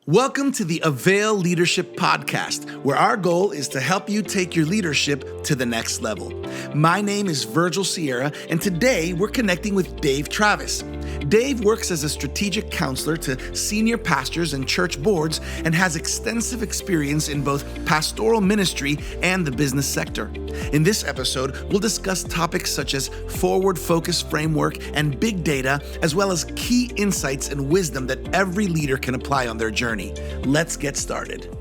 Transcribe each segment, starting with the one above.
Welcome to the Avail Leadership Podcast, where our goal is to help you take your leadership to the next level. My name is Virgil Sierra, and today we're connecting with Dave Travis. Dave works as a strategic counselor to senior pastors and church boards and has extensive experience in both pastoral ministry and the business sector. In this episode, we'll discuss topics such as forward focus framework and big data, as well as key insights and wisdom that every leader can apply on their journey. Let's get started.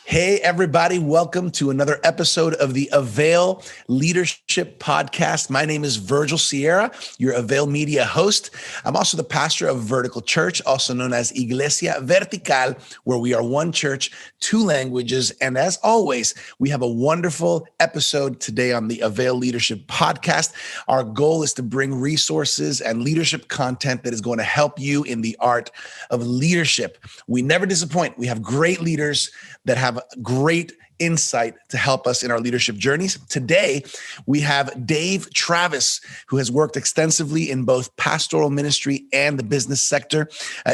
Hey, everybody. Welcome to another episode of the Avail Leadership Podcast. My name is Virgil Sierra, your Avail Media host. I'm also the pastor of Vertical Church, also known as Iglesia Vertical, where we are one church, two languages. And as always, we have a wonderful episode today on the Avail Leadership Podcast. Our goal is to bring resources and leadership content that is going to help you in the art of leadership. We never disappoint. We have great leaders that have great insight to help us in our leadership journeys. Today, we have Dave Travis, who has worked extensively in both pastoral ministry and the business sector.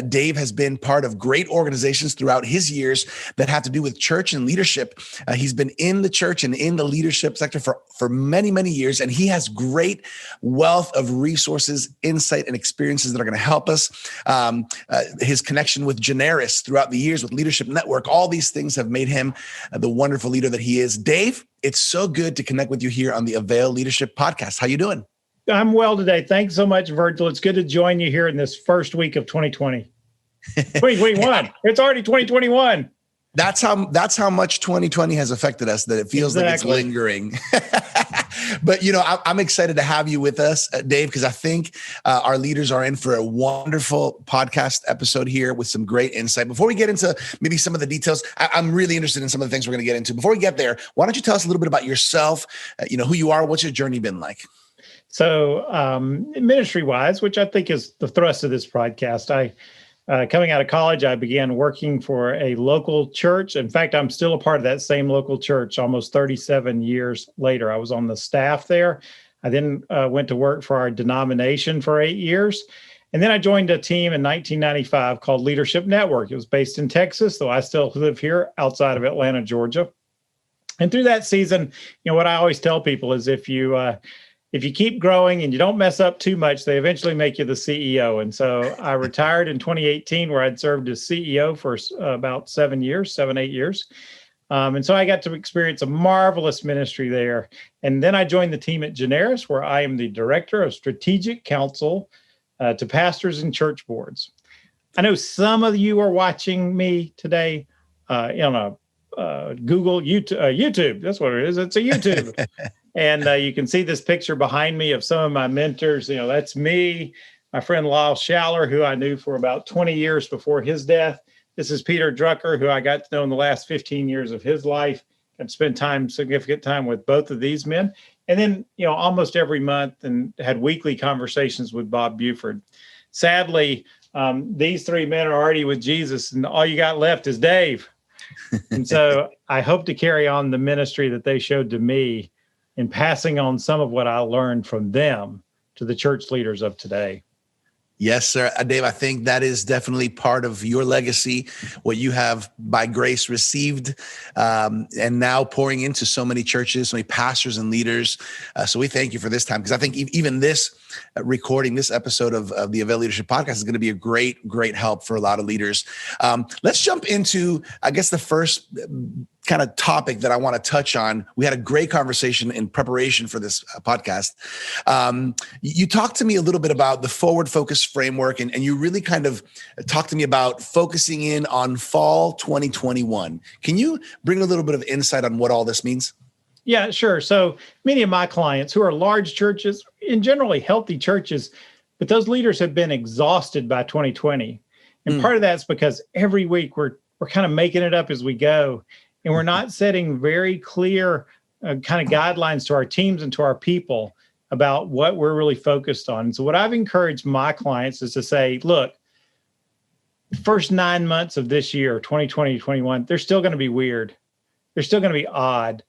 Dave has been part of great organizations throughout his years that have to do with church and leadership. He's been in the church and in the leadership sector for many, many years, and he has great wealth of resources, insight, and experiences that are going to help us. His connection with Generis throughout the years with Leadership Network, all these things have made him the wonderful leader that he is. Dave, it's so good to connect with you here on the Avail Leadership Podcast. How you doing? I'm well today. Thanks so much, Virgil. It's good to join you here in this first week of 2020. 2021. It's already 2021. That's how much 2020 has affected us, that it feels like it's lingering. But, I'm excited to have you with us, Dave, because I think our leaders are in for a wonderful podcast episode here with some great insight. Before we get into maybe some of the details, I'm really interested in some of the things we're going to get into. Before we get there, why don't you tell us a little bit about yourself, who you are, what's your journey been like? So ministry-wise, which I think is the thrust of this podcast, coming out of college, I began working for a local church. In fact, I'm still a part of that same local church almost 37 years later. I was on the staff there. I then went to work for our denomination for 8 years. And then I joined a team in 1995 called Leadership Network. It was based in Texas, though I still live here outside of Atlanta, Georgia. And through that season, what I always tell people is if you keep growing and you don't mess up too much, they eventually make you the CEO. And so I retired in 2018, where I'd served as CEO for about 7, 8 years. And so I got to experience a marvelous ministry there. And then I joined the team at Generis, where I am the director of strategic counsel to pastors and church boards. I know some of you are watching me today on a Google YouTube. That's what it is. It's a YouTube. And you can see this picture behind me of some of my mentors. That's me, my friend Lyle Schaller, who I knew for about 20 years before his death. This is Peter Drucker, who I got to know in the last 15 years of his life, and spent significant time with both of these men. And then, almost every month, and had weekly conversations with Bob Buford. Sadly, these three men are already with Jesus, and all you got left is Dave. And so I hope to carry on the ministry that they showed to me in passing on some of what I learned from them to the church leaders of today. Yes, sir. Dave, I think that is definitely part of your legacy, what you have by grace received, and now pouring into so many churches, so many pastors and leaders. So we thank you for this time, because I think even this recording, this episode of the Avail Leadership Podcast is going to be a great, great help for a lot of leaders. Let's jump into, I guess, the first kind of topic that I want to touch on. We had a great conversation in preparation for this podcast. You talked to me a little bit about the forward focus framework, and you really kind of talked to me about focusing in on fall 2021. Can you bring a little bit of insight on what all this means? Yeah, sure. So many of my clients who are large churches, in generally healthy churches, but those leaders have been exhausted by 2020. And part of that's because every week we're kind of making it up as we go. And we're not setting very clear kind of guidelines to our teams and to our people about what we're really focused on. So what I've encouraged my clients is to say, look, the first 9 months of this year, 2020, 21, they're still going to be weird. They're still going to be odd.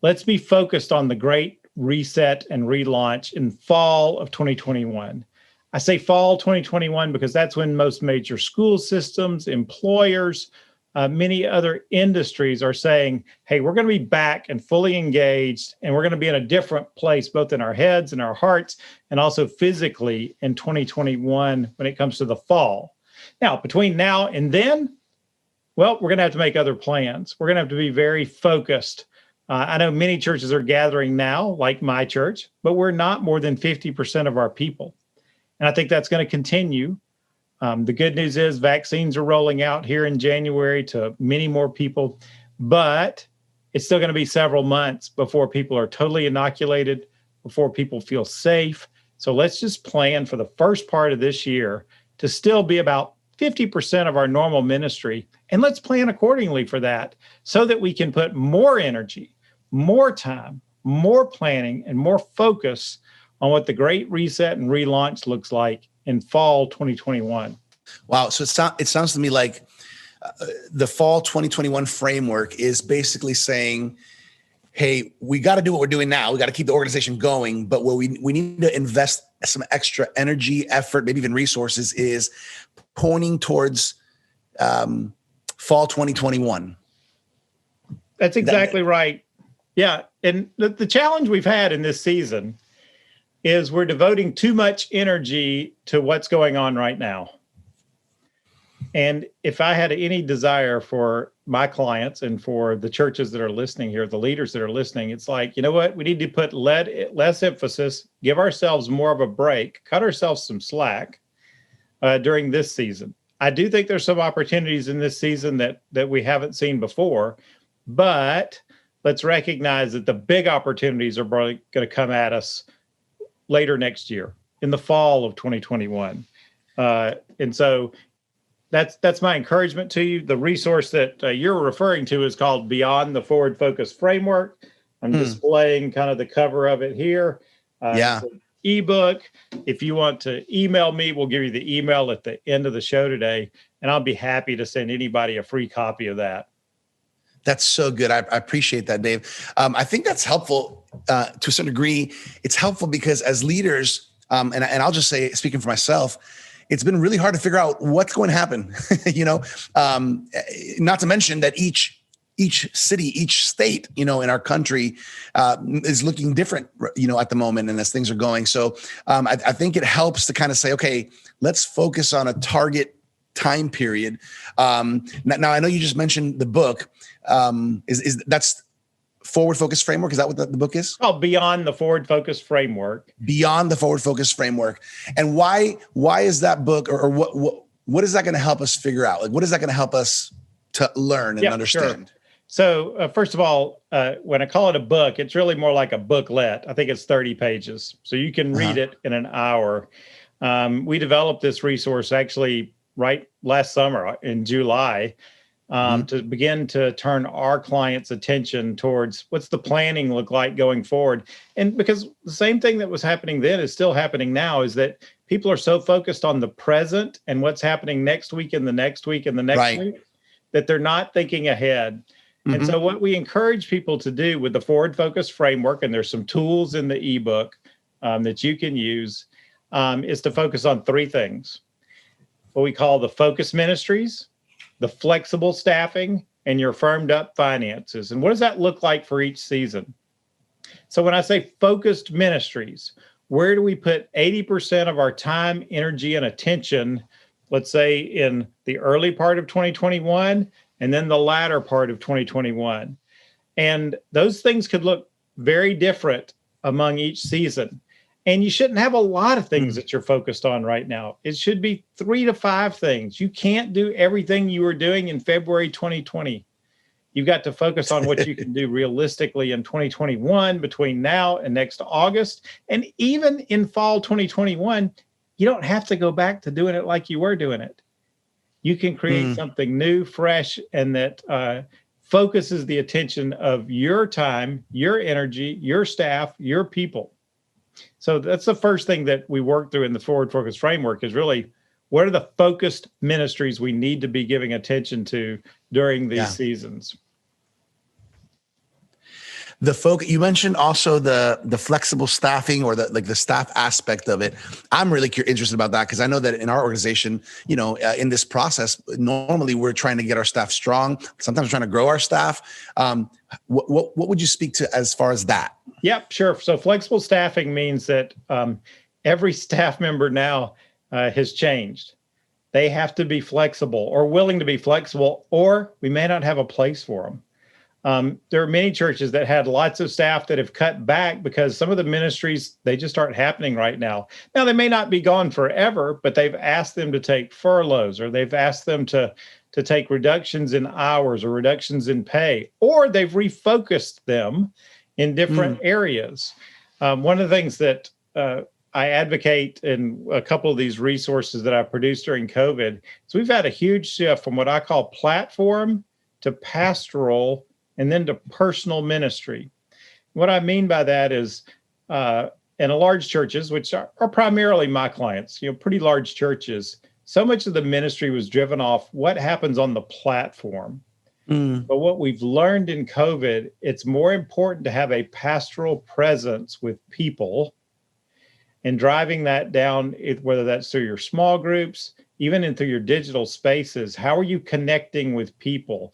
Let's be focused on the great reset and relaunch in fall of 2021. I say fall 2021 because that's when most major school systems, employers, many other industries are saying, hey, we're going to be back and fully engaged, and we're going to be in a different place, both in our heads and our hearts, and also physically in 2021 when it comes to the fall. Now, between now and then, well, we're going to have to make other plans. We're going to have to be very focused. I know many churches are gathering now, like my church, but we're not more than 50% of our people. And I think that's going to continue. The good news is vaccines are rolling out here in January to many more people, but it's still going to be several months before people are totally inoculated, before people feel safe. So let's just plan for the first part of this year to still be about 50% of our normal ministry. And let's plan accordingly for that so that we can put more energy, more time, more planning, and more focus on what the Great Reset and relaunch looks like in fall 2021. Wow. So it sounds to me like the fall 2021 framework is basically saying, hey, we got to do what we're doing now. We got to keep the organization going. But where we need to invest some extra energy, effort, maybe even resources is pointing towards fall 2021. That's exactly right. Yeah. And the challenge we've had in this season is we're devoting too much energy to what's going on right now. And if I had any desire for my clients and for the churches that are listening here, the leaders that are listening, it's like, you know what? We need to put less emphasis, give ourselves more of a break, cut ourselves some slack during this season. I do think there's some opportunities in this season that we haven't seen before, but let's recognize that the big opportunities are probably going to come at us later next year in the fall of 2021. And so that's my encouragement to you. The resource that you're referring to is called Beyond the Forward Focus Framework. I'm displaying kind of the cover of it here. Yeah. It's an ebook. If you want to email me, we'll give you the email at the end of the show today, and I'll be happy to send anybody a free copy of that. That's so good. I appreciate that, Dave. I think that's helpful to a certain degree. It's helpful because as leaders, and I'll just say, speaking for myself, it's been really hard to figure out what's going to happen. Not to mention that each city, each state, in our country is looking different, at the moment, and as things are going. So I think it helps to kind of say, okay, let's focus on a target time period. Now I know you just mentioned the book. Is that's Forward Focus Framework? Is that what the book is? Oh, Beyond the Forward Focus Framework. Beyond the Forward Focus Framework. And why is that book, or what is that going to help us figure out? Like, what is that going to help us to learn and understand? Sure. So first of all, when I call it a book, it's really more like a booklet. I think it's 30 pages. So you can read it in an hour. We developed this resource actually right last summer in July. To begin to turn our clients' attention towards what's the planning look like going forward. And because the same thing that was happening then is still happening now, is that people are so focused on the present and what's happening next week and the next week and the next week that they're not thinking ahead. And so what we encourage people to do with the Forward Focus Framework, and there's some tools in the ebook that you can use, is to focus on three things: what we call the focus ministries, the flexible staffing, and your firmed up finances. And what does that look like for each season? So when I say focused ministries, where do we put 80% of our time, energy, and attention, let's say in the early part of 2021, and then the latter part of 2021? And those things could look very different among each season. And you shouldn't have a lot of things that you're focused on right now. It should be 3 to 5 things. You can't do everything you were doing in February 2020. You've got to focus on what you can do realistically in 2021 between now and next August. And even in fall 2021, you don't have to go back to doing it like you were doing it. You can create something new, fresh, and that focuses the attention of your time, your energy, your staff, your people. So that's the first thing that we work through in the Forward Focus Framework, is really what are the focused ministries we need to be giving attention to during these seasons. the focus, you mentioned also the flexible staffing or the staff aspect of it. I'm really interested about that because I know that in our organization, in this process, normally we're trying to get our staff strong. Sometimes we're trying to grow our staff. What would you speak to as far as that? Yep, sure. So flexible staffing means that every staff member now has changed. They have to be flexible or willing to be flexible, or we may not have a place for them. There are many churches that had lots of staff that have cut back because some of the ministries, they just aren't happening right now. Now, they may not be gone forever, but they've asked them to take furloughs, or they've asked them to take reductions in hours or reductions in pay, or they've refocused them in different areas. One of the things that I advocate in a couple of these resources that I produced during COVID is we've had a huge shift from what I call platform to pastoral and then to personal ministry. What I mean by that is in large churches, which are primarily my clients, pretty large churches, so much of the ministry was driven off what happens on the platform. But what we've learned in COVID, it's more important to have a pastoral presence with people and driving that down, whether that's through your small groups, even into your digital spaces. How are you connecting with people?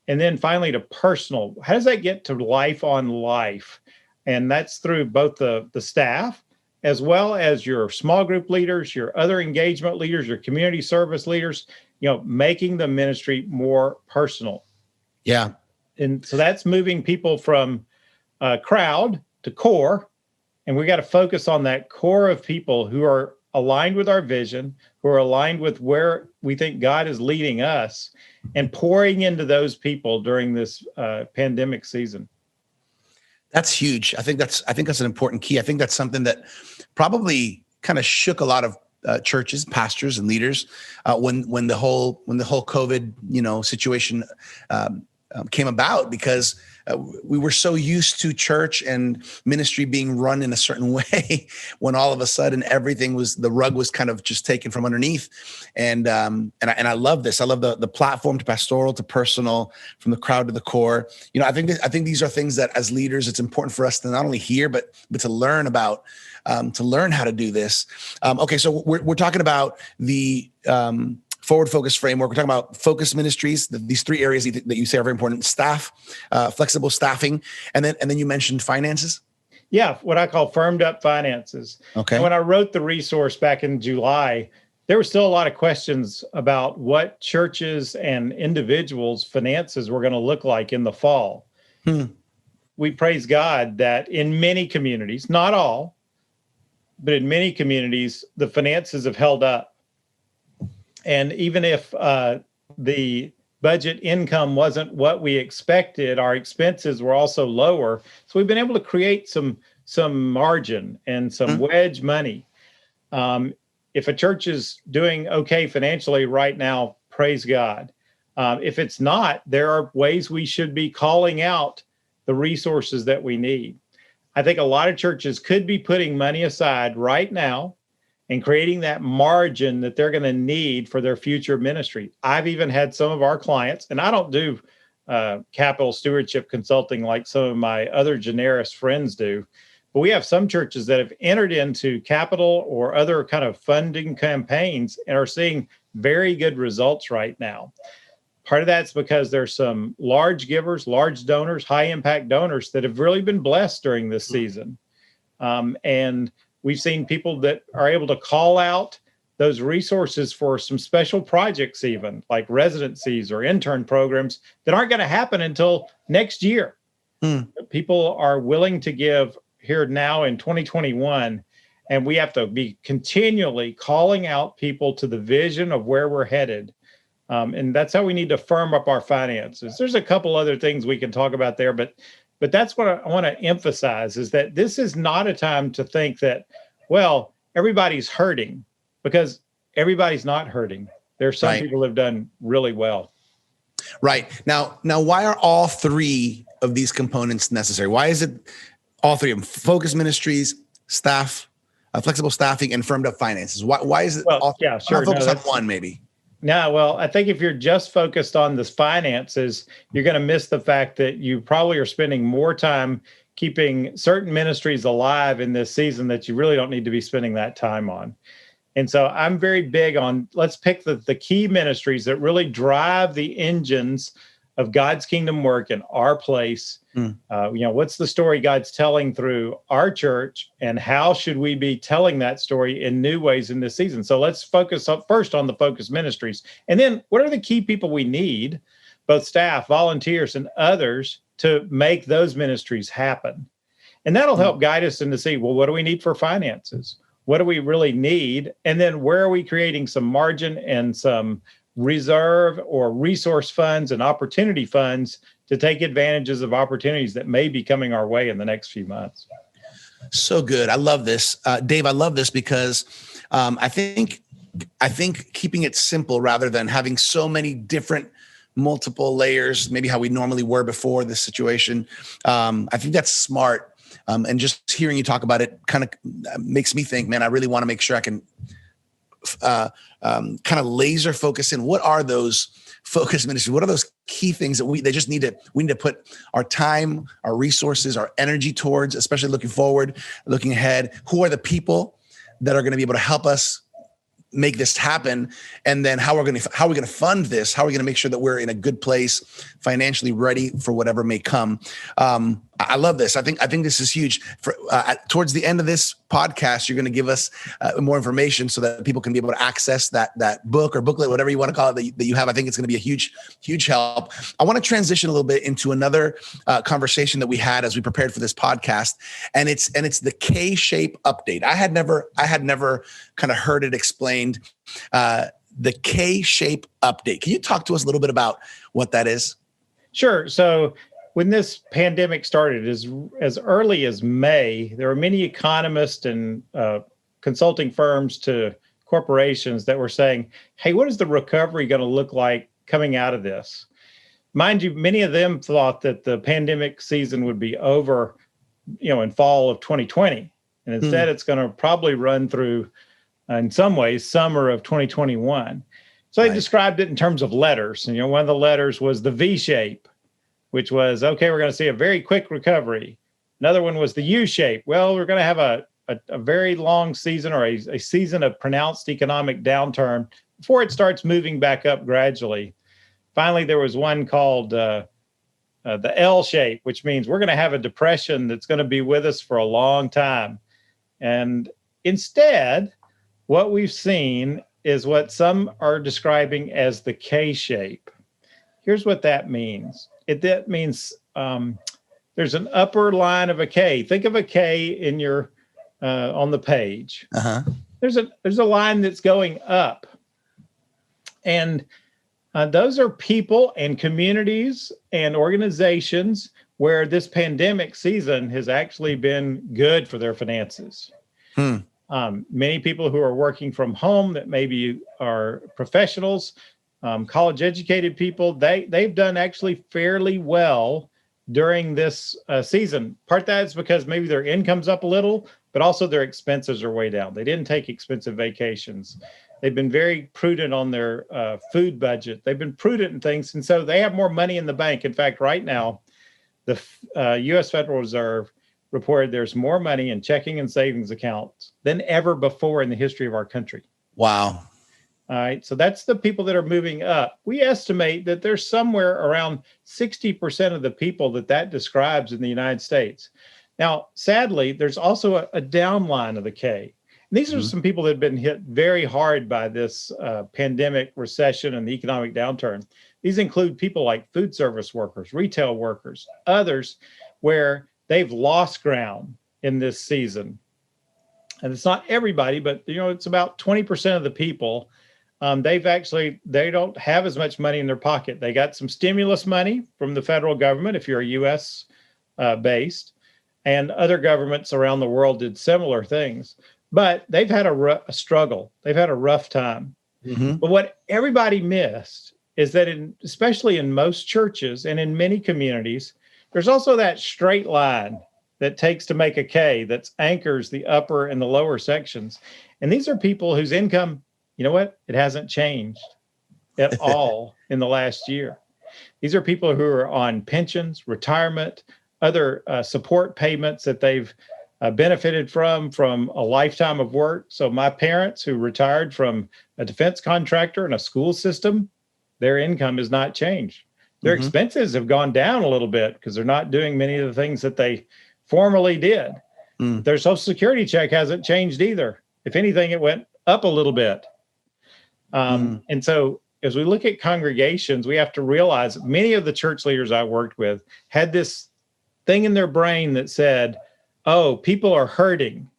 And then finally to personal, how does that get to life on life? And that's through both the staff, as well as your small group leaders, your other engagement leaders, your community service leaders, making the ministry more personal. Yeah. And so that's moving people from crowd to core. And we got to focus on that core of people who are aligned with our vision, who are aligned with where we think God is leading us, and pouring into those people during this pandemic season. That's huge. I think that's an important key. I think that's something that probably kind of shook a lot of churches, pastors, and leaders when the whole COVID situation came about, because we were so used to church and ministry being run in a certain way when all of a sudden the rug was kind of just taken from underneath. And I love this. I love the platform to pastoral to personal, from the crowd to the core. I think these are things that as leaders, it's important for us to not only hear, but to learn about, to learn how to do this. Okay. So we're talking about the, forward focus framework. We're talking about focus ministries, these three areas that you say are very important: staff, flexible staffing, and then you mentioned finances. Yeah, what I call firmed up finances. Okay. And when I wrote the resource back in July, there were still a lot of questions about what churches and individuals' finances were going to look like in the fall. We praise God that in many communities, not all, but in many communities, the finances have held up. And even if the budget income wasn't what we expected, our expenses were also lower. So we've been able to create some margin and some wedge money. If a church is doing okay financially right now, praise God. If it's not, there are ways we should be calling out the resources that we need. I think a lot of churches could be putting money aside right now and creating that margin that they're going to need for their future ministry. I've even had some of our clients, and I don't do capital stewardship consulting like some of my other generous friends do, but we have some churches that have entered into capital or other kind of funding campaigns and are seeing very good results right now. Part of that's because there's some large givers, large donors, high impact donors that have really been blessed during this season. And we've seen people that are able to call out those resources for some special projects, even like residencies or intern programs that aren't going to happen until next year. People are willing to give here now in 2021, and we have to be continually calling out people to the vision of where we're headed. And that's how we need to firm up our finances. There's a couple other things we can talk about there, but that's what I want to emphasize, is that this is not a time to think that, well, everybody's hurting, because everybody's not hurting. There are some people who have done really well. Right. Now, why are all three of these components necessary? Why is it all three of them? Focus ministries, staff, flexible staffing, and firmed up finances. Why is it all? Yeah, sure. Focus on one, maybe. No, well, I think if you're just focused on the finances, you're going to miss the fact that you probably are spending more time keeping certain ministries alive in this season that you really don't need to be spending that time on. And so I'm very big on let's pick the key ministries that really drive the engines of God's kingdom work in our place. Mm. What's the story God's telling through our church, and how should we be telling that story in new ways in this season? So let's focus up first on the focus ministries. And then what are the key people we need, both staff, volunteers, and others, to make those ministries happen? And that'll help guide us into see, well, what do we need for finances? What do we really need? And then where are we creating some margin and some reserve or resource funds and opportunity funds to take advantages of opportunities that may be coming our way in the next few months? So good. I love this. Dave, I love this because I think keeping it simple rather than having so many different multiple layers, maybe how we normally were before this situation. I think that's smart. And just hearing you talk about it kind of makes me think, man, I really want to make sure I can kind of laser focus in. What are those focus ministries? What are those key things that we need to put our time, our resources, our energy towards, especially looking forward, looking ahead? Who are the people that are going to be able to help us make this happen? And then how are we going to fund this? How are we going to make sure that we're in a good place, financially ready for whatever may come? I love this. I think this is huge. Towards the end of this podcast, you're going to give us more information so that people can be able to access that book or booklet, whatever you want to call it, that you have. I think it's going to be a huge help. I want to transition a little bit into another conversation that we had as we prepared for this podcast, and it's the K-shape update. I had never kind of heard it explained. The K-shape update. Can you talk to us a little bit about what that is? Sure. So when this pandemic started, as early as May, there were many economists and consulting firms to corporations that were saying, hey, what is the recovery going to look like coming out of this? Mind you, many of them thought that the pandemic season would be over, in fall of 2020. And instead, it's going to probably run through, in some ways, summer of 2021. So they described it in terms of letters. And, one of the letters was the V shape, which was, okay, we're going to see a very quick recovery. Another one was the U shape. Well, we're going to have a very long season, or a season of pronounced economic downturn before it starts moving back up gradually. Finally, there was one called the L shape, which means we're going to have a depression that's going to be with us for a long time. And instead, what we've seen is what some are describing as the K shape. Here's what that means. That means there's an upper line of a K. Think of a K in your on the page. Uh-huh. There's a line that's going up, and those are people and communities and organizations where this pandemic season has actually been good for their finances. Many people who are working from home that maybe are professionals, college-educated people, they've done actually fairly well during this season. Part of that is because maybe their income's up a little, but also their expenses are way down. They didn't take expensive vacations. They've been very prudent on their food budget. They've been prudent in things, and so they have more money in the bank. In fact, right now, the U.S. Federal Reserve reported there's more money in checking and savings accounts than ever before in the history of our country. Wow. All right, so that's the people that are moving up. We estimate that there's somewhere around 60% of the people that describes in the United States. Now, sadly, there's also a downline of the K. And these are some people that have been hit very hard by this pandemic recession and the economic downturn. These include people like food service workers, retail workers, others where they've lost ground in this season. And it's not everybody, but it's about 20% of the people. They don't have as much money in their pocket. They got some stimulus money from the federal government, if you're a U.S. Based, and other governments around the world did similar things. But they've had a struggle. They've had a rough time. Mm-hmm. But what everybody missed is that especially in most churches and in many communities, there's also that straight line that takes to make a K that anchors the upper and the lower sections. And these are people whose income, it hasn't changed. at all in the last year. These are people who are on pensions, retirement, other support payments that they've benefited from a lifetime of work. So my parents who retired from a defense contractor and a school system, their income has not changed. Their expenses have gone down a little bit because they're not doing many of the things that they formerly did. Their Social Security check hasn't changed either. If anything, it went up a little bit. And so as we look at congregations, we have to realize many of the church leaders I worked with had this thing in their brain that said, oh, people are hurting.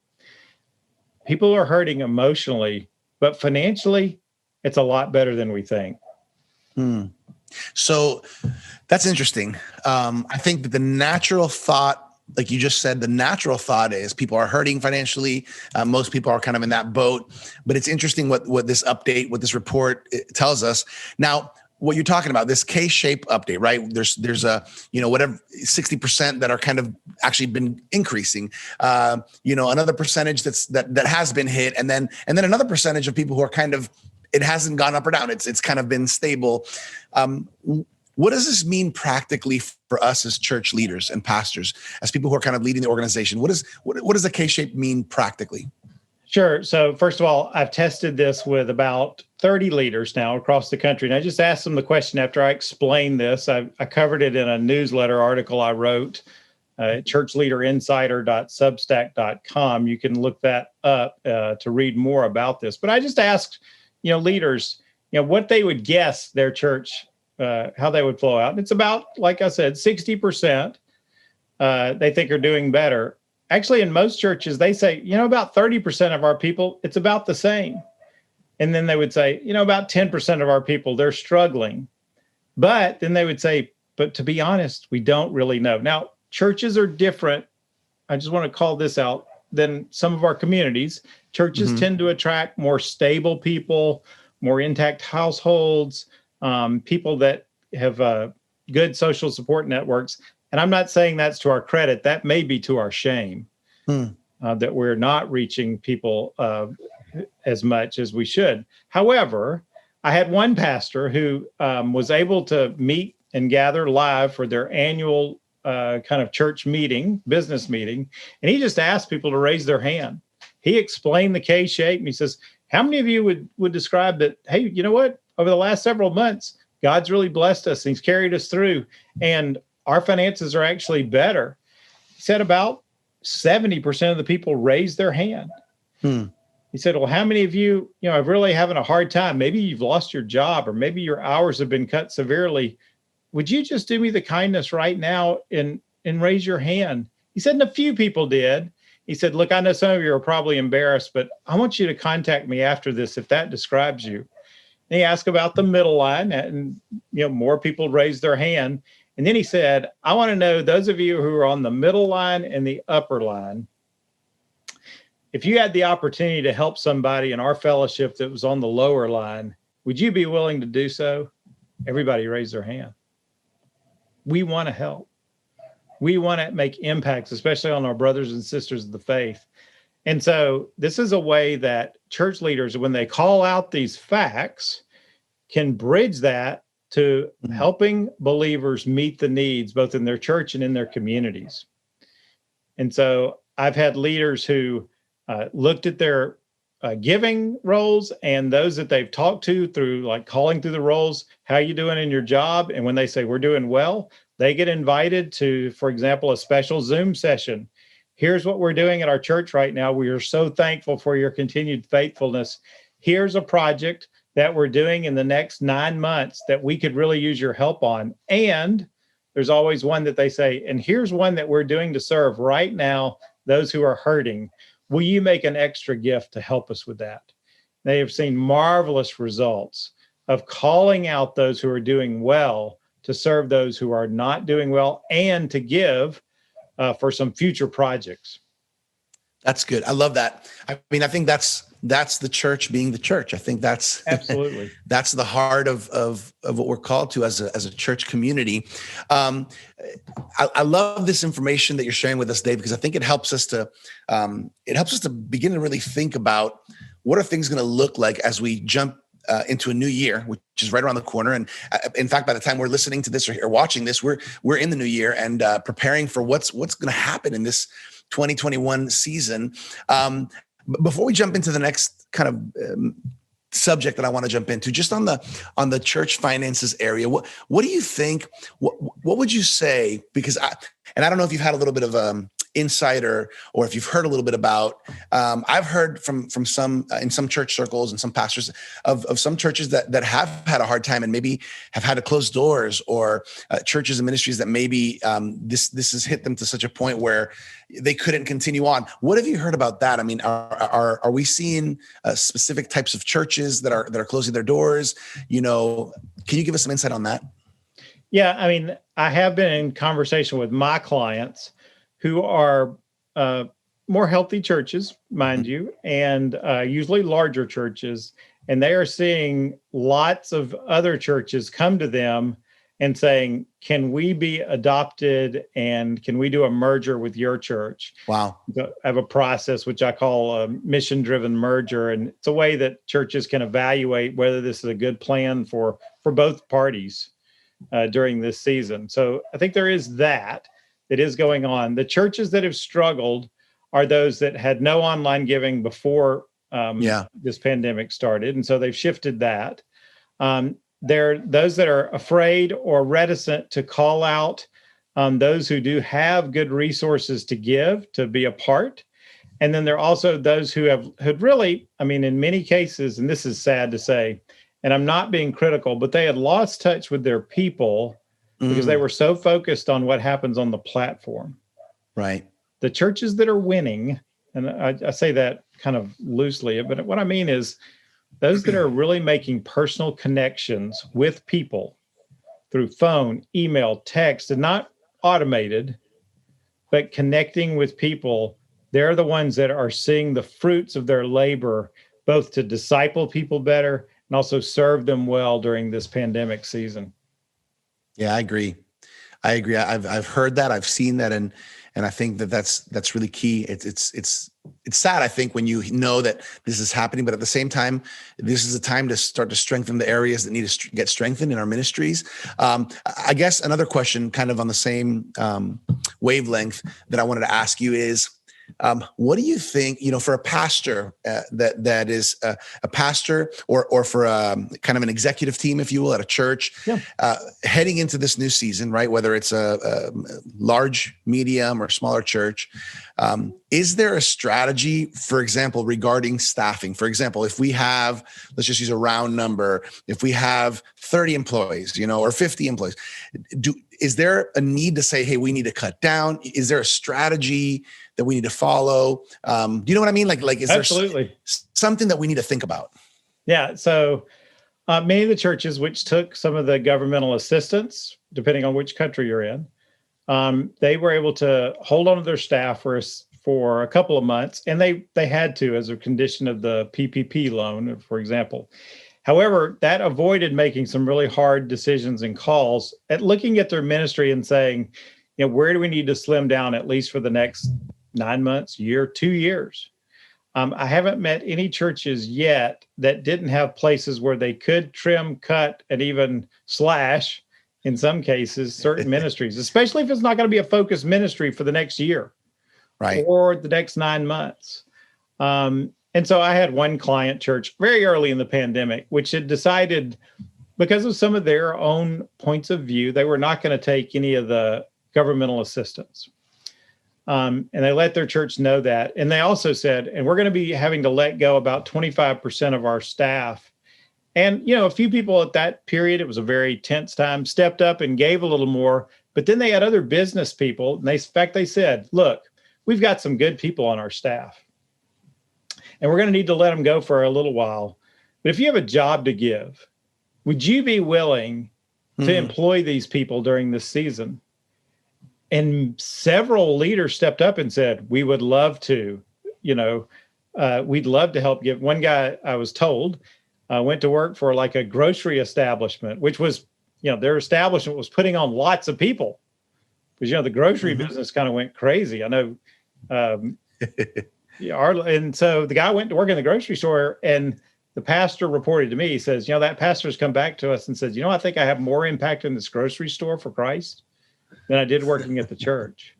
People are hurting emotionally, but financially, it's a lot better than we think. So that's interesting. I think that the natural thought, like you just said, the natural thought is people are hurting financially. Most people are kind of in that boat, but it's interesting what this update, what this report tells us. Now, what you're talking about, this K-shape update, right? There's a, whatever 60% that are kind of actually been increasing, another percentage that has been hit. And then another percentage of people who are kind of, it hasn't gone up or down. It's kind of been stable. What does this mean practically for us as church leaders and pastors, as people who are kind of leading the organization? What does the K-shape mean practically? Sure. So first of all, I've tested this with about 30 leaders now across the country. And I just asked them the question after I explained this. I covered it in a newsletter article I wrote at churchleaderinsider.substack.com. You can look that up to read more about this. But I just asked, leaders, what they would guess their church, how they would flow out. And it's about, like I said, 60% they think are doing better. Actually, in most churches, they say, about 30% of our people, it's about the same. And then they would say, about 10% of our people, they're struggling. But then they would say, but to be honest, we don't really know. Now, churches are different. I just want to call this out than some of our communities. Churches tend to attract more stable people, more intact households, people that have good social support networks. And I'm not saying that's to our credit. That may be to our shame that we're not reaching people as much as we should. However, I had one pastor who was able to meet and gather live for their annual kind of church meeting, business meeting. And he just asked people to raise their hand. He explained the K-shape and he says, how many of you would describe that, hey, you know what? Over the last several months, God's really blessed us and he's carried us through. And our finances are actually better. He said about 70% of the people raised their hand. He said, well, how many of you, are really having a hard time? Maybe you've lost your job or maybe your hours have been cut severely. Would you just do me the kindness right now and raise your hand? He said, and a few people did. He said, look, I know some of you are probably embarrassed, but I want you to contact me after this if that describes you. And he asked about the middle line and, more people raised their hand. And then he said, I want to know those of you who are on the middle line and the upper line, if you had the opportunity to help somebody in our fellowship that was on the lower line, would you be willing to do so? Everybody raised their hand. We want to help. We want to make impacts, especially on our brothers and sisters of the faith. And so this is a way that church leaders, when they call out these facts, can bridge that to helping believers meet the needs both in their church and in their communities. And so I've had leaders who looked at their giving roles and those that they've talked to through like calling through the roles, how you doing in your job? And when they say we're doing well, they get invited to, for example, a special Zoom session. Here's what we're doing at our church right now. We are so thankful for your continued faithfulness. Here's a project that we're doing in the next 9 months that we could really use your help on. And there's always one that they say, and here's one that we're doing to serve right now, those who are hurting. Will you make an extra gift to help us with that? They have seen marvelous results of calling out those who are doing well to serve those who are not doing well and to give for some future projects. That's good. I love that. I mean, I think that's the church being the church. I think that's absolutely that's the heart of what we're called to as a church community. I love this information that you're sharing with us, Dave, because I think it helps us to begin to really think about what are things going to look like as we jump into a new year, which is right around the corner. And in fact, by the time we're listening to this or watching this, we're in the new year and preparing for what's going to happen in this 2021 season. Before we jump into the next kind of subject that I want to jump into, just on the church finances area, what do you think? What would you say? Because I don't know if you've had a little bit of insider or if you've heard a little bit about. I've heard from some in some church circles and some pastors of some churches that have had a hard time and maybe have had to close doors, or churches and ministries that maybe this has hit them to such a point where they couldn't continue on. What have you heard about that? I mean, are we seeing specific types of churches that are closing their doors? You know, can you give us some insight on that? Yeah, I mean, I have been in conversation with my clients who are more healthy churches, mind you, and usually larger churches. And they are seeing lots of other churches come to them and saying, can we be adopted and can we do a merger with your church? Wow. I have a process which I call a mission-driven merger. And it's a way that churches can evaluate whether this is a good plan for both parties during this season. So I think there is that is going on. The churches that have struggled are those that had no online giving before this pandemic started. And so they've shifted that. There are those that are afraid or reticent to call out those who do have good resources to give, to be a part. And then there are also those who had really, I mean, in many cases, and this is sad to say, and I'm not being critical, but they had lost touch with their people because they were so focused on what happens on the platform. Right. The churches that are winning, and I say that kind of loosely, but what I mean is those that are really making personal connections with people through phone, email, text, and not automated, but connecting with people, they're the ones that are seeing the fruits of their labor, both to disciple people better and also serve them well during this pandemic season. Yeah, I agree. I've heard that. I've seen that. And I think that's really key. It's sad, I think, when you know that this is happening, but at the same time, this is a time to start to strengthen the areas that need to get strengthened in our ministries. I guess another question kind of on the same wavelength that I wanted to ask you is, what do you think, for a pastor that is a pastor or for kind of an executive team, if you will, at a church, heading into this new season, right? Whether it's a large, medium, or smaller church, is there a strategy, for example, regarding staffing? For example, if we have, let's just use a round number, if we have 30 employees, or 50 employees, is there a need to say, hey, we need to cut down? Is there a strategy that we need to follow? Do you know what I mean? Like, is Absolutely. there something that we need to think about? Yeah. So many of the churches which took some of the governmental assistance, depending on which country you're in, they were able to hold on to their staff for a couple of months, and they had to as a condition of the PPP loan, for example. However, that avoided making some really hard decisions and calls at looking at their ministry and saying, where do we need to slim down at least for the next 9 months, year, 2 years? I haven't met any churches yet that didn't have places where they could trim, cut, and even slash, in some cases, certain ministries, especially if it's not going to be a focused ministry for the next year, right, or the next 9 months. And so I had one client church very early in the pandemic, which had decided, because of some of their own points of view, they were not going to take any of the governmental assistance. And they let their church know that. And they also said, and we're going to be having to let go about 25% of our staff. And, a few people at that period, it was a very tense time, stepped up and gave a little more. But then they had other business people. And in fact, they said, look, we've got some good people on our staff, and we're going to need to let them go for a little while. But if you have a job to give, would you be willing to employ these people during this season? And several leaders stepped up and said, we would love to, we'd love to help give. One guy, I was told, went to work for like a grocery establishment, which was, their establishment was putting on lots of people. Because, the grocery business kind of went crazy. I know. And so the guy went to work in the grocery store, and the pastor reported to me, he says, that pastor's come back to us and says, I think I have more impact in this grocery store for Christ than I did working at the church.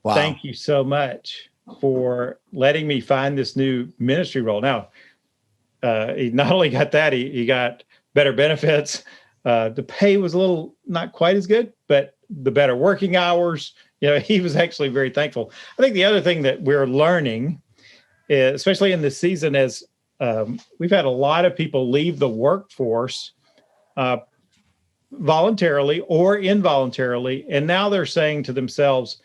Wow. Thank you so much for letting me find this new ministry role. Now, he not only got that, he got better benefits. The pay was a little not quite as good, but the better working hours. He was actually very thankful. I think the other thing that we're learning, especially in this season, is we've had a lot of people leave the workforce voluntarily or involuntarily, and now they're saying to themselves,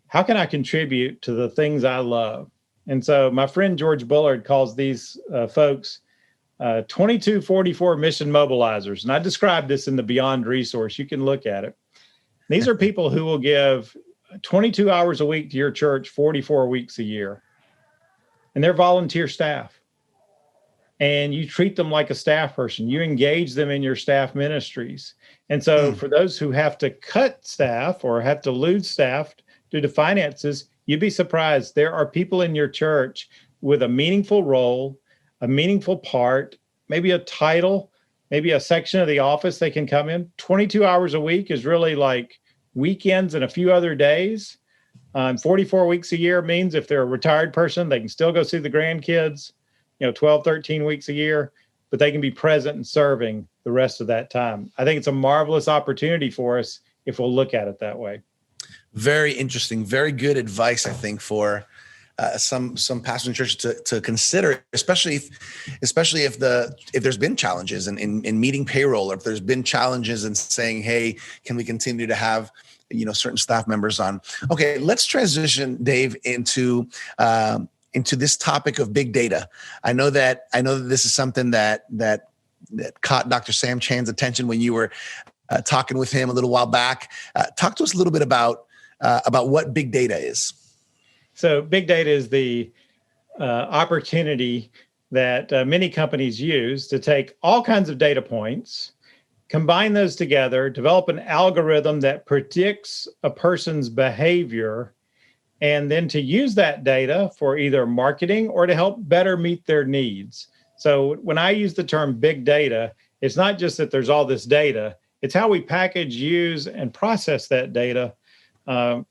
how can I contribute to the things I love? And so my friend George Bullard calls these folks 2244 mission mobilizers. And I described this in the Beyond resource. You can look at it. These are people who will give 22 hours a week to your church, 44 weeks a year. And they're volunteer staff. And you treat them like a staff person. You engage them in your staff ministries. And so for those who have to cut staff or have to lose staff due to finances, you'd be surprised. There are people in your church with a meaningful role, a meaningful part, maybe a title, maybe a section of the office they can come in. 22 hours a week is really like weekends and a few other days. 44 weeks a year means if they're a retired person, they can still go see the grandkids, 12, 13 weeks a year, but they can be present and serving the rest of that time. I think it's a marvelous opportunity for us if we'll look at it that way. Very interesting. Very good advice, I think, for some pastors and churches to consider, especially if there's been challenges in meeting payroll, or if there's been challenges in saying, hey, can we continue to have certain staff members on? Okay, let's transition, Dave, into this topic of big data. I know that this is something that caught Dr. Sam Chan's attention when you were talking with him a little while back. Talk to us a little bit about what big data is. So big data is the opportunity that many companies use to take all kinds of data points, combine those together, develop an algorithm that predicts a person's behavior, and then to use that data for either marketing or to help better meet their needs. So when I use the term big data, it's not just that there's all this data, it's how we package, use, and process that data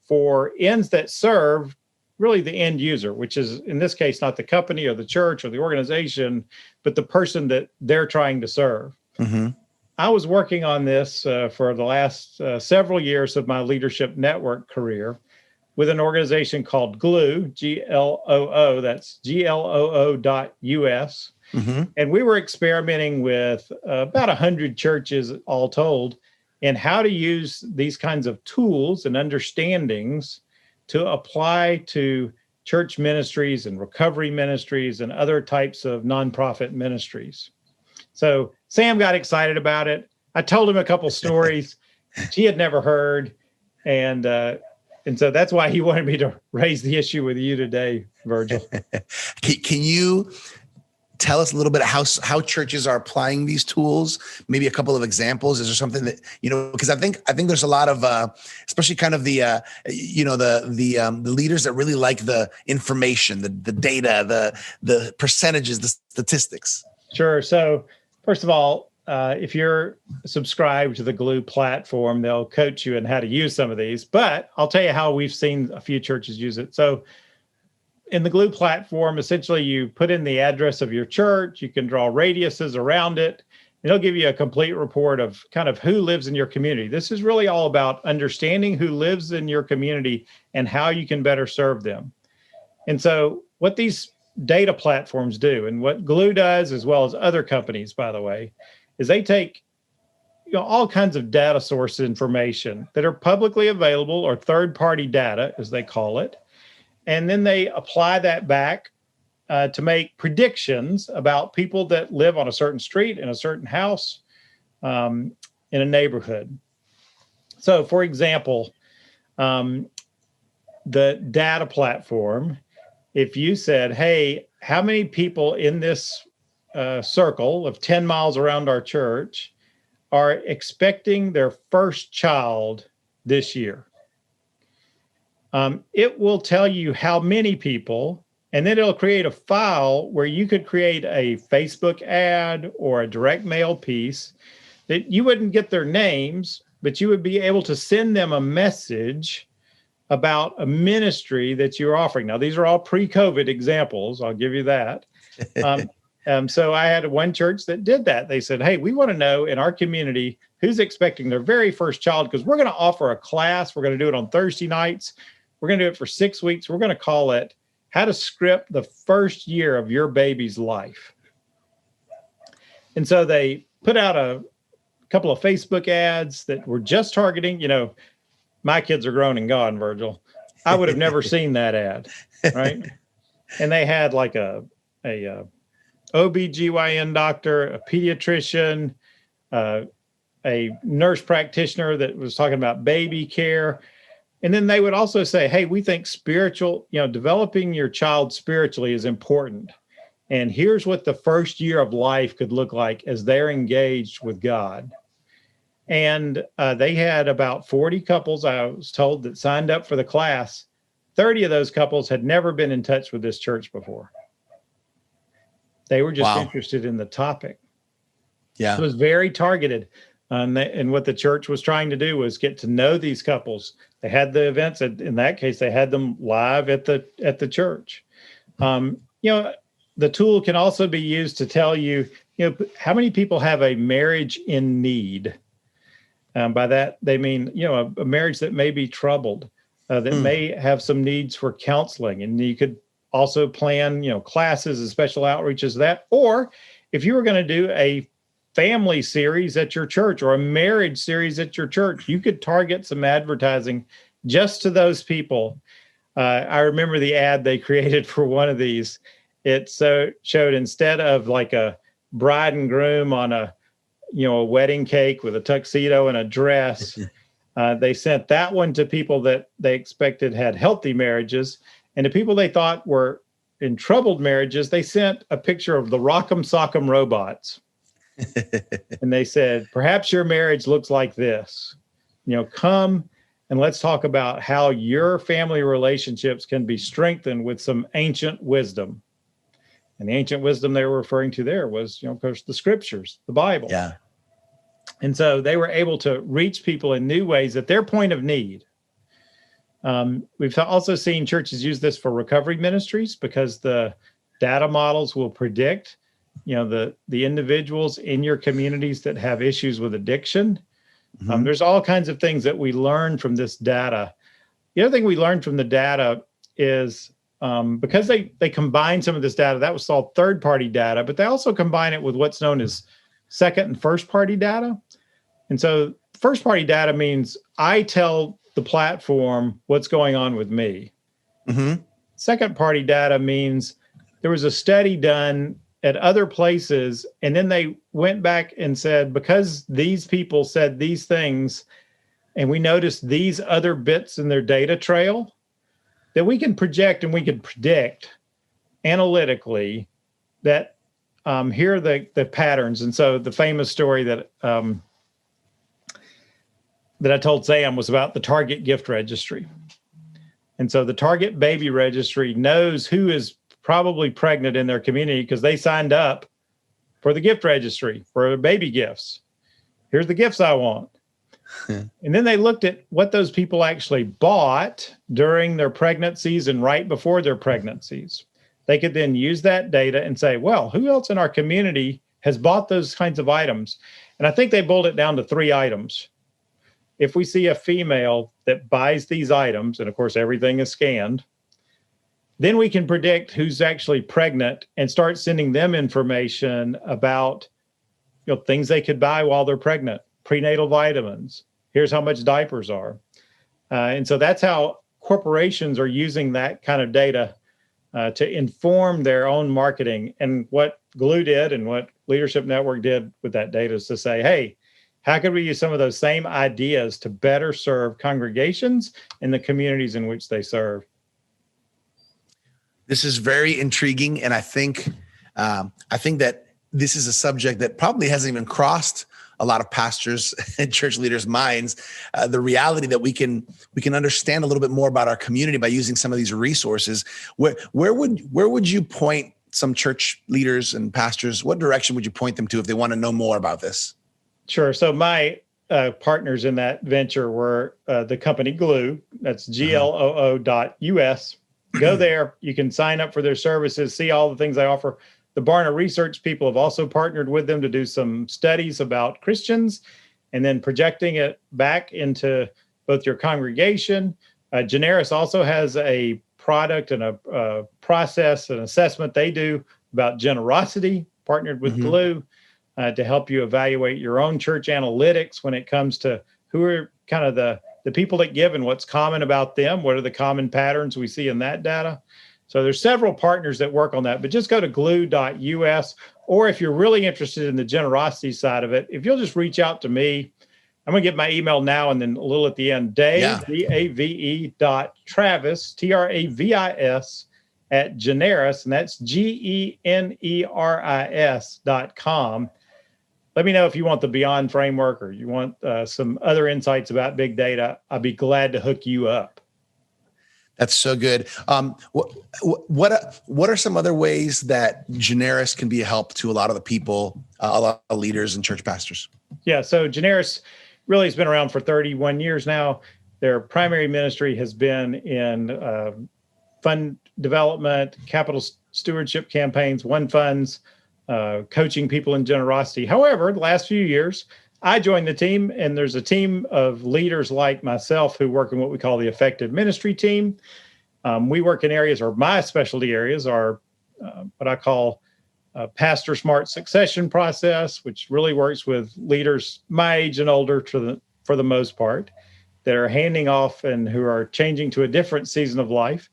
for ends that serve really the end user, which is in this case, not the company or the church or the organization, but the person that they're trying to serve. Mm-hmm. I was working on this for the last several years of my leadership network career with an organization called GLOO, Gloo, that's gloo.us. Mm-hmm. And we were experimenting with about 100 churches all told in how to use these kinds of tools and understandings to apply to church ministries and recovery ministries and other types of nonprofit ministries. So Sam got excited about it. I told him a couple stories he had never heard. And so that's why he wanted me to raise the issue with you today, Virgil. Can you tell us a little bit how churches are applying these tools? Maybe a couple of examples. Is there something that, because I think there's a lot of, especially kind of the leaders that really like the information, the data, the percentages, the statistics. Sure. So first of all, if you're subscribed to the Gloo platform, they'll coach you in how to use some of these, but I'll tell you how we've seen a few churches use it. So in the Gloo platform, essentially you put in the address of your church, you can draw radiuses around it, and it'll give you a complete report of kind of who lives in your community. This is really all about understanding who lives in your community and how you can better serve them. And so what these data platforms do, and what Gloo does, as well as other companies, by the way, is they take all kinds of data source information that are publicly available or third-party data, as they call it, and then they apply that back to make predictions about people that live on a certain street, in a certain house, in a neighborhood. So, for example, the data platform, if you said, hey, how many people in this circle of 10 miles around our church are expecting their first child this year? It will tell you how many people And then it'll create a file where you could create a Facebook ad or a direct mail piece that you wouldn't get their names, but you would be able to send them a message about a ministry that you're offering. Now, these are all pre-COVID examples. I'll give you that. So I had one church that did that. They said, hey, we want to know in our community who's expecting their very first child, because we're going to offer a class. We're going to do it on Thursday nights. We're going to do it for 6 weeks. We're going to call it How to Script the First Year of Your Baby's Life. And so they put out a couple of Facebook ads that were just targeting, my kids are grown and gone, Virgil. I would have never seen that ad, right? And they had like a OBGYN doctor, a pediatrician, a nurse practitioner that was talking about baby care. And then they would also say, hey, we think developing your child spiritually is important. And here's what the first year of life could look like as they're engaged with God. And they had about 40 couples, I was told, that signed up for the class. 30 of those couples had never been in touch with this church before. They were just interested in the topic. Yeah. It was very targeted. And what the church was trying to do was get to know these couples. They had the events. In that case, they had them live at the church. The tool can also be used to tell you, how many people have a marriage in need. By that, they mean, a marriage that may be troubled, that may have some needs for counseling. And you could also plan, classes and special outreaches that. Or if you were going to do a family series at your church or a marriage series at your church, you could target some advertising just to those people. I remember the ad they created for one of these. It showed, instead of like a bride and groom on a wedding cake with a tuxedo and a dress, they sent that one to people that they expected had healthy marriages. And the people they thought were in troubled marriages, they sent a picture of the Rock'em Sock'em robots. And they said, perhaps your marriage looks like this. Come and let's talk about how your family relationships can be strengthened with some ancient wisdom. And the ancient wisdom they were referring to there was, of course, the scriptures, the Bible. Yeah. And so they were able to reach people in new ways at their point of need. We've also seen churches use this for recovery ministries because the data models will predict, the individuals in your communities that have issues with addiction. There's all kinds of things that we learn from this data. The other thing we learned from the data is because they combine some of this data, that was all third-party data, but they also combine it with what's known as second and first-party data. And so first-party data means I tell the platform what's going on with me. Second-party data means there was a study done at other places, and then they went back and said, because these people said these things, and we noticed these other bits in their data trail, that we can project and we can predict analytically that here are the patterns. And so the famous story that I told Sam was about the Target gift registry. And so the Target baby registry knows who is probably pregnant in their community because they signed up for the gift registry for baby gifts. Here's the gifts I want. And then they looked at what those people actually bought during their pregnancies and right before their pregnancies. They could then use that data and say, well, who else in our community has bought those kinds of items? And I think they boiled it down to 3 items. If we see a female that buys these items, and of course everything is scanned, then we can predict who's actually pregnant and start sending them information about things they could buy while they're pregnant. Prenatal vitamins. Here's how much diapers are. And so that's how corporations are using that kind of data to inform their own marketing. And what Glue did and what Leadership Network did with that data is to say, hey, how could we use some of those same ideas to better serve congregations in the communities in which they serve? This is very intriguing. And I think that this is a subject that probably hasn't even crossed a lot of pastors and church leaders' minds, the reality that we can understand a little bit more about our community by using some of these resources. Where would you point some church leaders and pastors? What direction would you point them to if they want to know more about this? Sure. So my partners in that venture were the company Glue. That's gloo.us. Go there. You can sign up for their services, see all the things they offer. The Barna Research people have also partnered with them to do some studies about Christians and then projecting it back into both your congregation. Generis also has a product and a process and assessment they do about generosity, partnered with Glue to help you evaluate your own church analytics when it comes to who are kind of the people that give and what's common about them. What are the common patterns we see in that data? So there's several partners that work on that, but just go to glue.us, or if you're really interested in the generosity side of it, if you'll just reach out to me, I'm going to give my email now and then a little at the end, Dave, Dave.Travis, Travis at Generis, and that's GENERIS.com. Let me know if you want the Beyond framework or you want some other insights about big data. I'll be glad to hook you up. That's so good. What are some other ways that Generis can be a help to a lot of the people, a lot of leaders and church pastors? Yeah, so Generis really has been around for 31 years now. Their primary ministry has been in fund development, capital stewardship campaigns, one funds, coaching people in generosity. However, the last few years, I joined the team, and there's a team of leaders like myself who work in what we call the effective ministry team. We work in areas, or my specialty areas are what I call pastor smart succession process, which really works with leaders my age and older for the most part that are handing off and who are changing to a different season of life.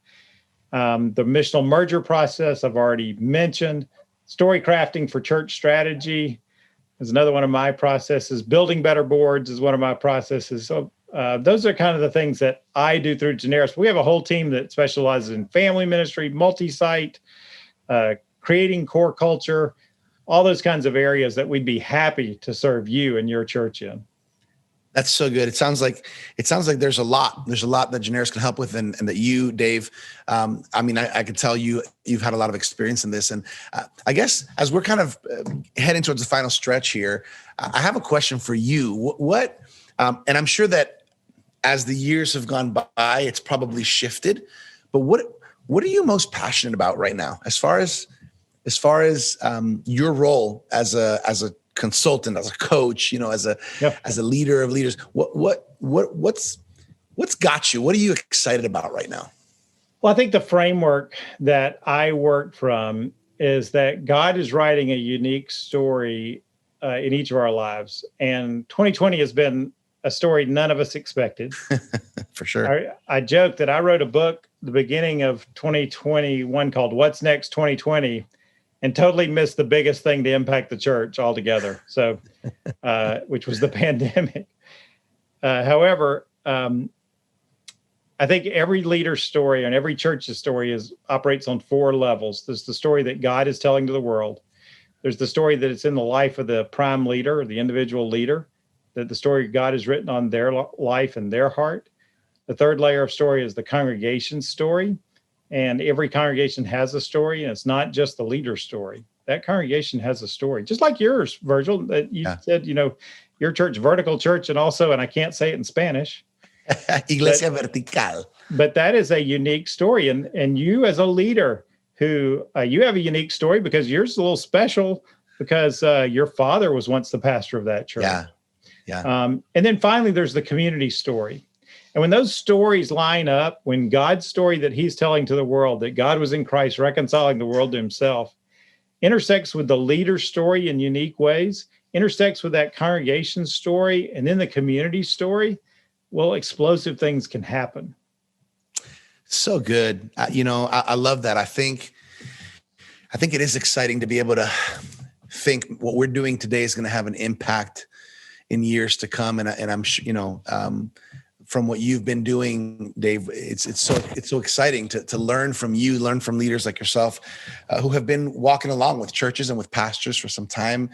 The missional merger process I've already mentioned. Story crafting for church strategy is another one of my processes. Building better boards is one of my processes. So those are kind of the things that I do through Generis. We have a whole team that specializes in family ministry, multi-site, creating core culture, all those kinds of areas that we'd be happy to serve you and your church in. That's so good. It sounds like there's a lot that Generis can help with, and that you, Dave, I could tell you've had a lot of experience in this. And I guess as we're kind of heading towards the final stretch here, I have a question for you. And I'm sure that as the years have gone by, it's probably shifted, but what are you most passionate about right now? As far as your role as a consultant, as a coach, as a leader of leaders, what's got you? What are you excited about right now? Well, I think the framework that I work from is that God is writing a unique story in each of our lives. And 2020 has been a story none of us expected. For sure. I joke that I wrote a book the beginning of 2021 called What's Next 2020, and totally missed the biggest thing to impact the church altogether. So, which was the pandemic. However, I think every leader's story and every church's story operates on four levels. There's the story that God is telling to the world. There's the story that it's in the life of the prime leader or the individual leader, that the story God has written on their life and their heart. The third layer of story is the congregation's story. And every congregation has a story, and it's not just the leader's story. That congregation has a story, just like yours, Virgil, that you said, your church, vertical church, and I can't say it in Spanish. Iglesia vertical. But that is a unique story. And you as a leader who you have a unique story because yours is a little special because your father was once the pastor of that church. Yeah. And then finally, there's the community story. And when those stories line up, when God's story that he's telling to the world, that God was in Christ reconciling the world to himself, intersects with the leader's story in unique ways, intersects with that congregation story, and then the community story, well, explosive things can happen. So good. I love that. I think it is exciting to be able to think what we're doing today is going to have an impact in years to come. And I'm sure, from what you've been doing, Dave, it's so exciting to learn from you, learn from leaders like yourself who have been walking along with churches and with pastors for some time.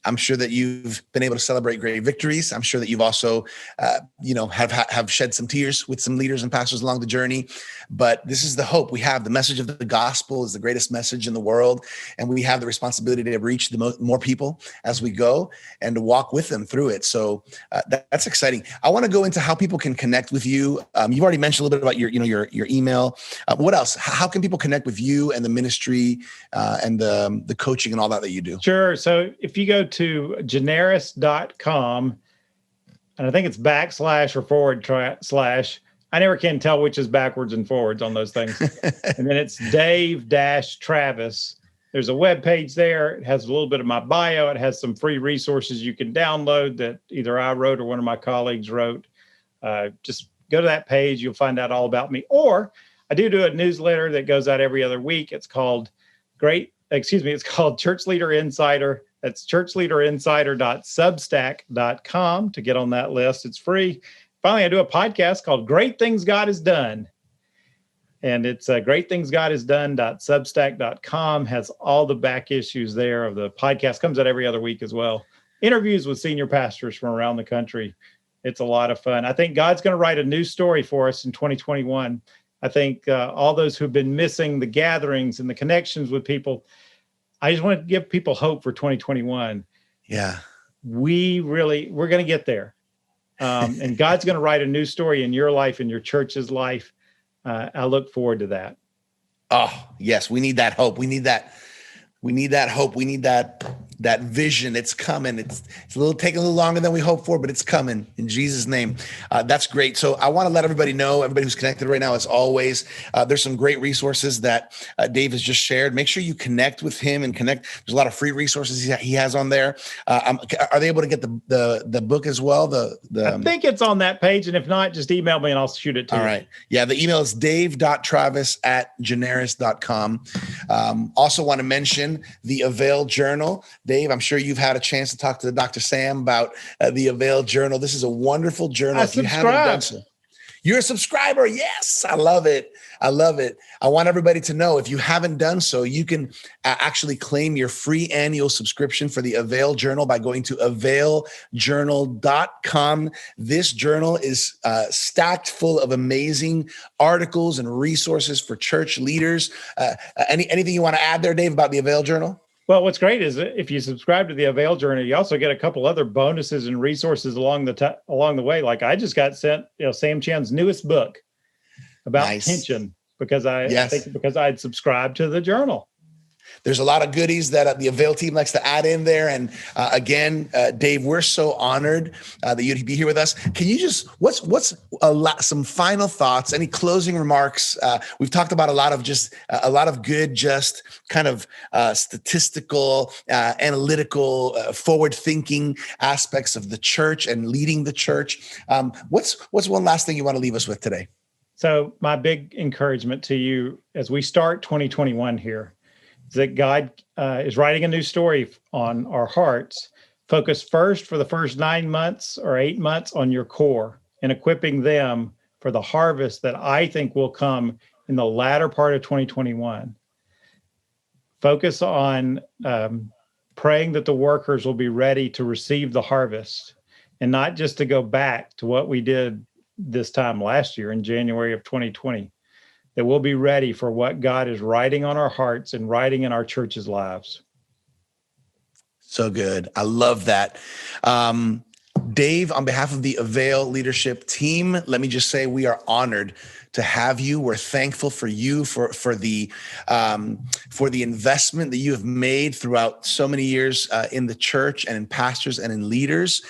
I'm sure that you've been able to celebrate great victories. I'm sure that you've also, have shed some tears with some leaders and pastors along the journey. But this is the hope we have. The message of the gospel is the greatest message in the world, and we have the responsibility to reach the more people as we go and to walk with them through it. So that's exciting. I want to go into how people can connect with you. You've already mentioned a little bit about your email. What else? How can people connect with you and the ministry and the coaching and all that you do? Sure. So if you go to generis.com, and I think it's / or /, I never can tell which is backwards and forwards on those things. And then it's Dave-Travis. There's a web page there. It has a little bit of my bio. It has some free resources you can download that either I wrote or one of my colleagues wrote. Just go to that page. You'll find out all about me. Or I do a newsletter that goes out every other week. It's called Church Leader Insider. That's churchleaderinsider.substack.com to get on that list. It's free. Finally, I do a podcast called Great Things God Has Done. And it's greatthingsgodhasdone.substack.com, has all the back issues there of the podcast. Comes out every other week as well. Interviews with senior pastors from around the country. It's a lot of fun. I think God's going to write a new story for us in 2021. I think all those who've been missing the gatherings and the connections with people, I just want to give people hope for 2021. Yeah. We're going to get there. And God's going to write a new story in your life, in your church's life. I look forward to that. Oh, yes. We need that hope. We need that hope. We need that vision. It's coming. It's taking a little longer than we hoped for, but it's coming in Jesus' name. That's great. So I want to let everybody know, everybody who's connected right now, as always, there's some great resources that Dave has just shared. Make sure you connect with him and connect. There's a lot of free resources he has on there. Are they able to get the book as well? I think it's on that page. And if not, just email me and I'll shoot it to you. All right. Yeah. The email is dave.travis@generis.com. Also want to mention the Avail Journal. Dave, I'm sure you've had a chance to talk to Dr. Sam about the Avail Journal. This is a wonderful journal. If you haven't done so, you're a subscriber. Yes, I love it. I want everybody to know, if you haven't done so, you can actually claim your free annual subscription for the Avail Journal by going to availjournal.com. This journal is stacked full of amazing articles and resources for church leaders. Anything you want to add there, Dave, about the Avail Journal? Well, what's great is if you subscribe to the Avail Journal, you also get a couple other bonuses and resources along the way. Like I just got sent, Sam Chen's newest book about tension because I think because I'd subscribed to the journal. There's a lot of goodies that the Avail team likes to add in there. And again, Dave, we're so honored that you'd be here with us. Can you just, what's some final thoughts, any closing remarks? We've talked about a lot of good, just kind of statistical, analytical, forward-thinking aspects of the church and leading the church. What's one last thing you want to leave us with today? So my big encouragement to you as we start 2021 here, that God is writing a new story on our hearts. Focus first for the first 9 months or 8 months on your core and equipping them for the harvest that I think will come in the latter part of 2021. Focus on praying that the workers will be ready to receive the harvest and not just to go back to what we did this time last year in January of 2020. That we'll be ready for what God is writing on our hearts and writing in our church's lives. So good. I love that. Dave, on behalf of the Avail leadership team, let me just say we are honored to have you. We're thankful for you for the investment that you have made throughout so many years in the church and in pastors and in leaders.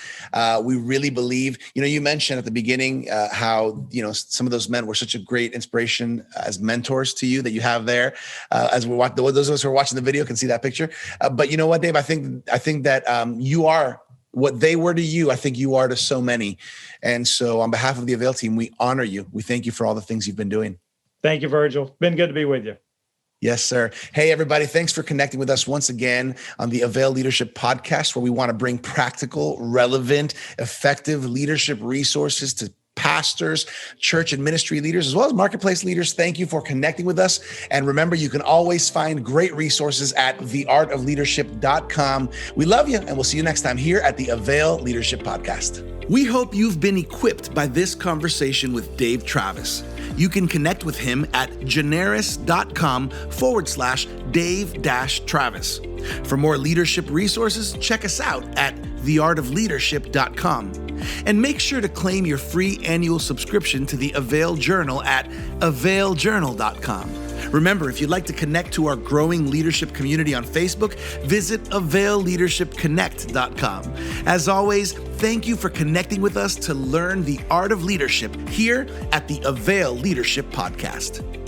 We really believe, you mentioned at the beginning how, some of those men were such a great inspiration as mentors to you that you have there. As we watch, those of us who are watching the video can see that picture. But you know what, Dave, I think that you are what they were to you. I think you are to so many. And so on behalf of the Avail team, we honor you. We thank you for all the things you've been doing. Thank you, Virgil. Been good to be with you. Yes, sir. Hey, everybody. Thanks for connecting with us once again on the Avail Leadership Podcast, where we want to bring practical, relevant, effective leadership resources to pastors, church and ministry leaders, as well as marketplace leaders. Thank you for connecting with us. And remember, you can always find great resources at theartofleadership.com. We love you, and we'll see you next time here at the Avail Leadership Podcast. We hope you've been equipped by this conversation with Dave Travis. You can connect with him at generis.com/Dave-Travis. For more leadership resources, check us out at theartofleadership.com. And make sure to claim your free annual subscription to the Avail Journal at availjournal.com. Remember, if you'd like to connect to our growing leadership community on Facebook, visit availleadershipconnect.com. As always, thank you for connecting with us to learn the art of leadership here at the Avail Leadership Podcast.